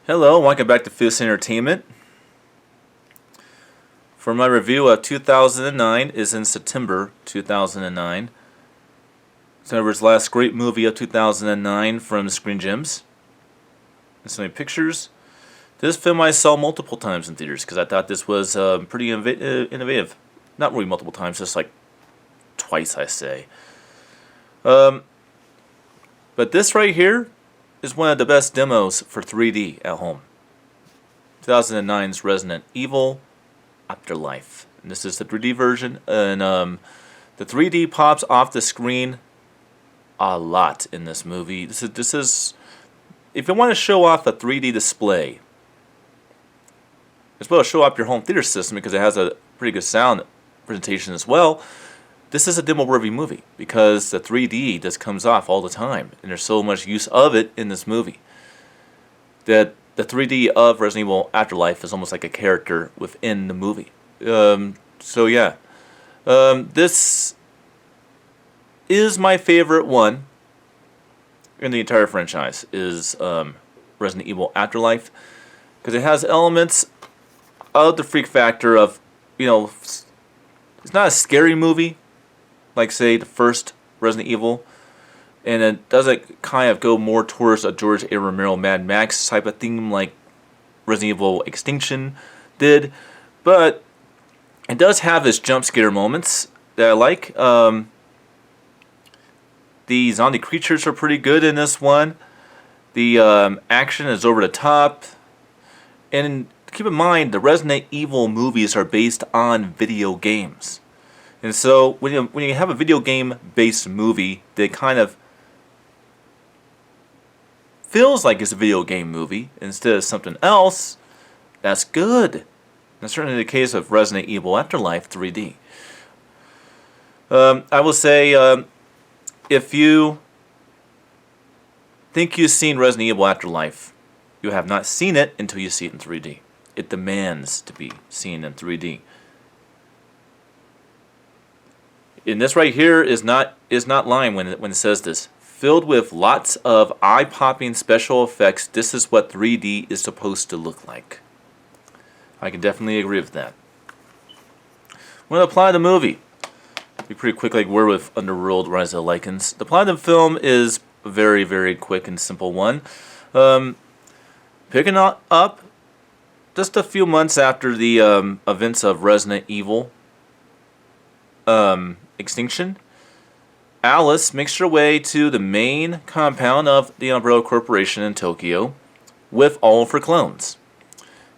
Hello, welcome back to Fierce Entertainment. For my review of 2009 is in September 2009. September's last great movie of 2009 from Screen Gems. And so many pictures. This film I saw multiple times in theaters because I thought this was pretty innovative. Not really multiple times, just like twice I say. But this right here is one of the best demos for 3D at home. 2009's Resident Evil Afterlife. And this is the 3D version, and the 3D pops off the screen a lot in this movie. This is if you want to show off a 3D display, as well as show off your home theater system because it has a pretty good sound presentation as well. This is a demo-worthy movie because the 3D just comes off all the time, and there's so much use of it in this movie that the 3D of Resident Evil Afterlife is almost like a character within the movie. So yeah, this is my favorite one in the entire franchise. Is Resident Evil Afterlife because it has elements of the freak factor of, it's not a scary movie like, say, the first Resident Evil, and it doesn't kind of go more towards a George A. Romero Mad Max type of theme like Resident Evil Extinction did, but it does have its jump scare moments that I like. The zombie creatures are pretty good in this one. The action is over the top, and keep in mind the Resident Evil movies are based on video games. And so when you have a video game-based movie that kind of feels like it's a video game movie instead of something else, that's good. That's certainly the case of Resident Evil Afterlife 3D. I will say, if you think you've seen Resident Evil Afterlife, you have not seen it until you see it in 3D. It demands to be seen in 3D. And this right here is not lying when it says this. Filled with lots of eye-popping special effects, this is what 3D is supposed to look like. I can definitely agree with that. I'm going to apply the movie. Be pretty quick like we're with Underworld Rise of the Lycans. The plot of the film is a very, very quick and simple one. Picking up just a few months after the events of Resident Evil Extinction, Alice makes her way to the main compound of the Umbrella Corporation in Tokyo with all of her clones,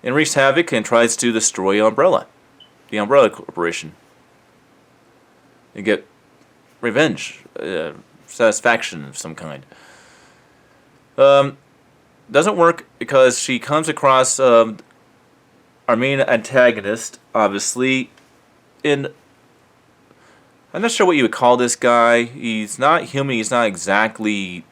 and wreaks havoc and tries to destroy the Umbrella Corporation, and get revenge, satisfaction of some kind. Doesn't work because she comes across our main antagonist, obviously, in, I'm not sure what you would call this guy. He's not human. He's not exactly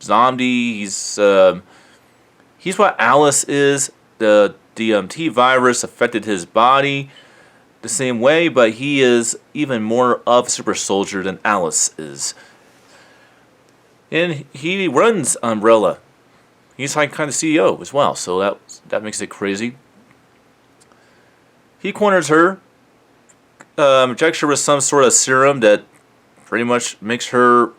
zombie. He's what Alice is. The DMT virus affected his body the same way, but he is even more of a super soldier than Alice is. And he runs Umbrella. He's like kind of CEO as well, so that makes it crazy. He corners her. Injects her with some sort of serum that pretty much makes her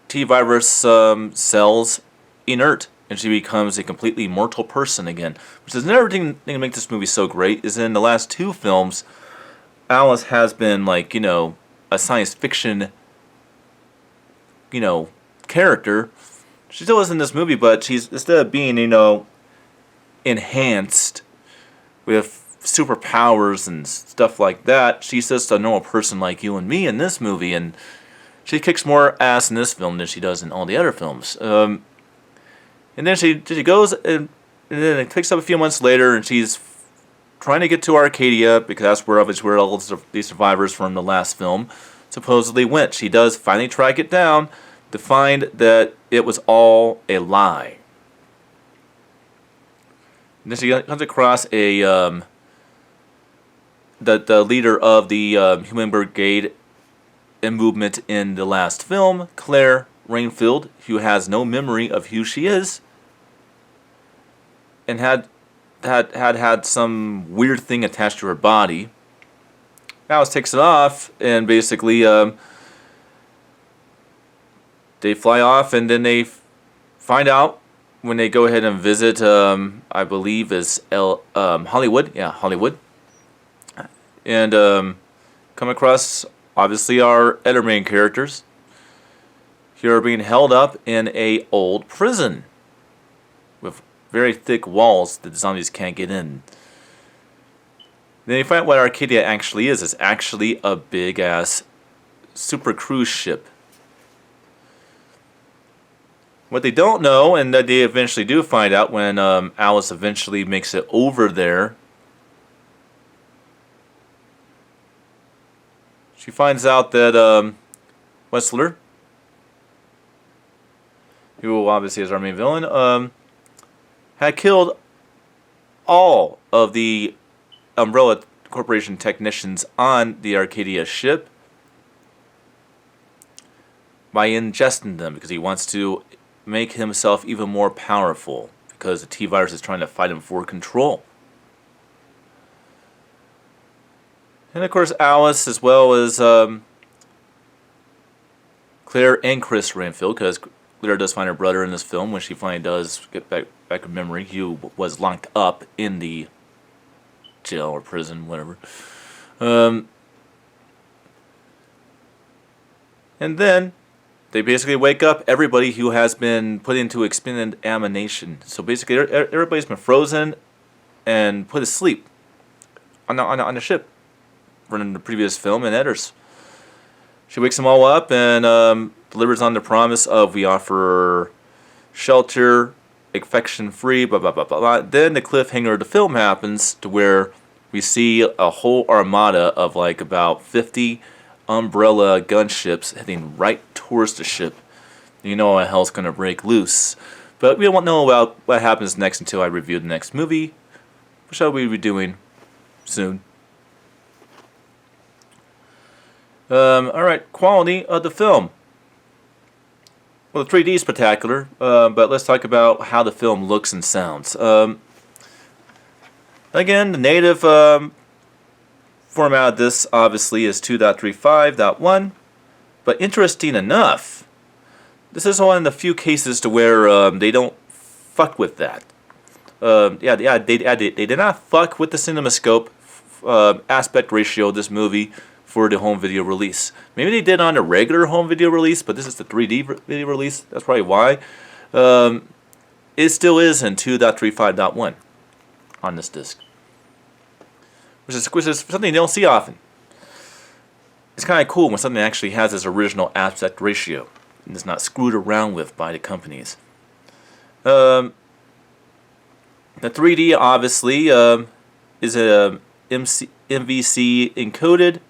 T-virus cells inert, and she becomes a completely mortal person again. Which is another thing that makes this movie so great, is in the last two films, Alice has been like, a science fiction, character. She still is in this movie, but she's, instead of being, enhanced with superpowers and stuff like that, she's just a normal person like you and me in this movie, and she kicks more ass in this film than she does in all the other films. And then she goes, and then it picks up a few months later, and she's trying to get to Arcadia, because that's where all the survivors from the last film supposedly went. She does finally track it down to find that it was all a lie. And then she comes across a the leader of the Human Brigade and movement in the last film, Claire Rainfield, who has no memory of who she is, and had some weird thing attached to her body. Alice takes it off, and basically they fly off, and then they find out when they go ahead and visit, I believe is Hollywood, yeah, Hollywood, and come across obviously our other main characters. Here are being held up in a old prison with very thick walls that the zombies can't get in. Then you find out what Arcadia actually is. It's actually a big ass super cruise ship. What they don't know, and that they eventually do find out when Alice eventually makes it over there, she finds out that Whistler, who obviously is our main villain, had killed all of the Umbrella Corporation technicians on the Arcadia ship by ingesting them because he wants to make himself even more powerful because the T-Virus is trying to fight him for control. And of course Alice, as well as Claire and Chris Renfield, because Claire does find her brother in this film when she finally does get back in memory. He was locked up in the jail or prison, whatever. And then they basically wake up everybody who has been put into expended ammunition. So basically everybody's been frozen and put asleep on the ship from the previous film and Edders. She wakes them all up and delivers on the promise of we offer shelter, infection-free, blah, blah, blah, blah, blah. Then the cliffhanger of the film happens to where we see a whole armada of like about 50 Umbrella gunships heading right towards the ship. You know how hell's going to break loose. But we won't know about what happens next until I review the next movie, which I will be doing soon. Alright, quality of the film. Well, the 3D is spectacular, but let's talk about how the film looks and sounds. Again, the native format of this obviously is 2.35.1, but interesting enough, this is one of the few cases to where they don't fuck with that. They did not fuck with the CinemaScope aspect ratio of this movie for the home video release. Maybe they did on a regular home video release, but this is the 3D video release. That's probably why. It still is in 2.35.1 on this disc, which is something you don't see often. It's kind of cool when something actually has its original aspect ratio and is not screwed around with by the companies. The 3D obviously is a MVC encoded.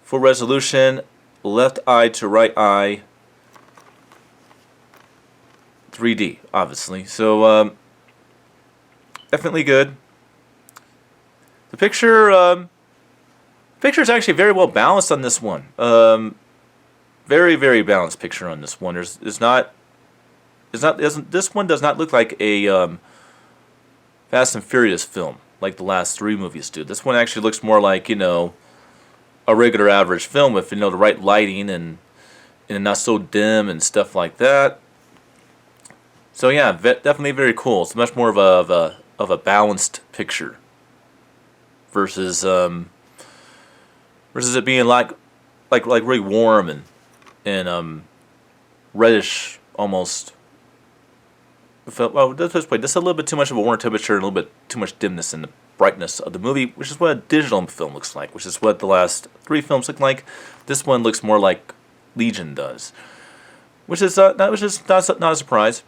Full resolution, left eye to right eye, 3D, obviously. So, definitely good. The picture is actually very well balanced on this one. Very, very balanced picture on this one. This one does not look like a Fast and Furious film like the last three movies do. This one actually looks more like, a regular average film with the right lighting and not so dim and stuff like that. So yeah, definitely very cool. It's much more of a balanced picture versus it being like really warm and reddish almost. Well, just a little bit too much of a warm temperature and a little bit too much dimness in the brightness of the movie, which is what a digital film looks like, which is what the last three films look like. This one looks more like Legion does, which is not a surprise.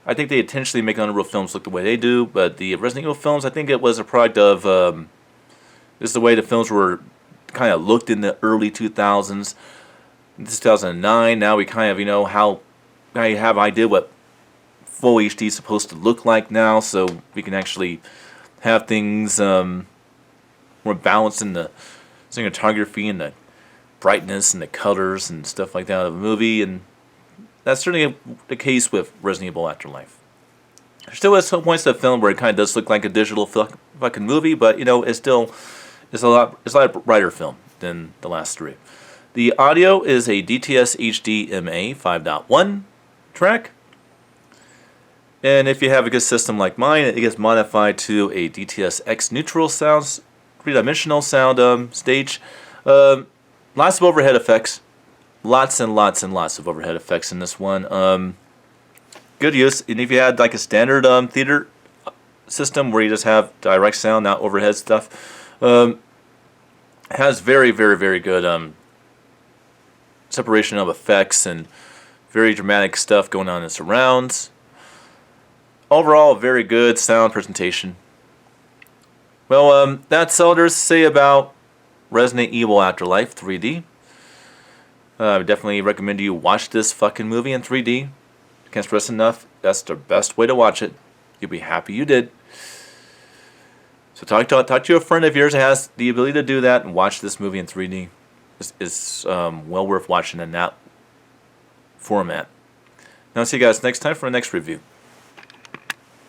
I think they intentionally make Unreal films look the way they do, but the Resident Evil films, I think it was a product of this is the way the films were kind of looked in the early 2000s. This is 2009. Now we kind of now you have an idea what full HD is supposed to look like now, so we can actually have things more balanced in the cinematography and the brightness and the colors and stuff like that of the movie, and that's certainly the case with Resident Evil Afterlife. There still is some points to the film where it kind of does look like a digital fucking movie, but you know, it's a lot brighter film than the last three. The audio is a DTS HDMA 5.1 track. And if you have a good system like mine, it gets modified to a DTS X neutral sound, three-dimensional sound stage. Lots of overhead effects. Lots and lots and lots of overhead effects in this one. Good use. And if you had like a standard theater system where you just have direct sound, not overhead stuff, has very, very, very good separation of effects and very dramatic stuff going on in surrounds. Overall, very good sound presentation. Well, that's all there is to say about Resident Evil Afterlife 3D. I would definitely recommend you watch this fucking movie in 3D. Can't stress enough, that's the best way to watch it. You'll be happy you did. So talk to a friend of yours that has the ability to do that and watch this movie in 3D. It's well worth watching in that format. Now, I'll see you guys next time for the next review.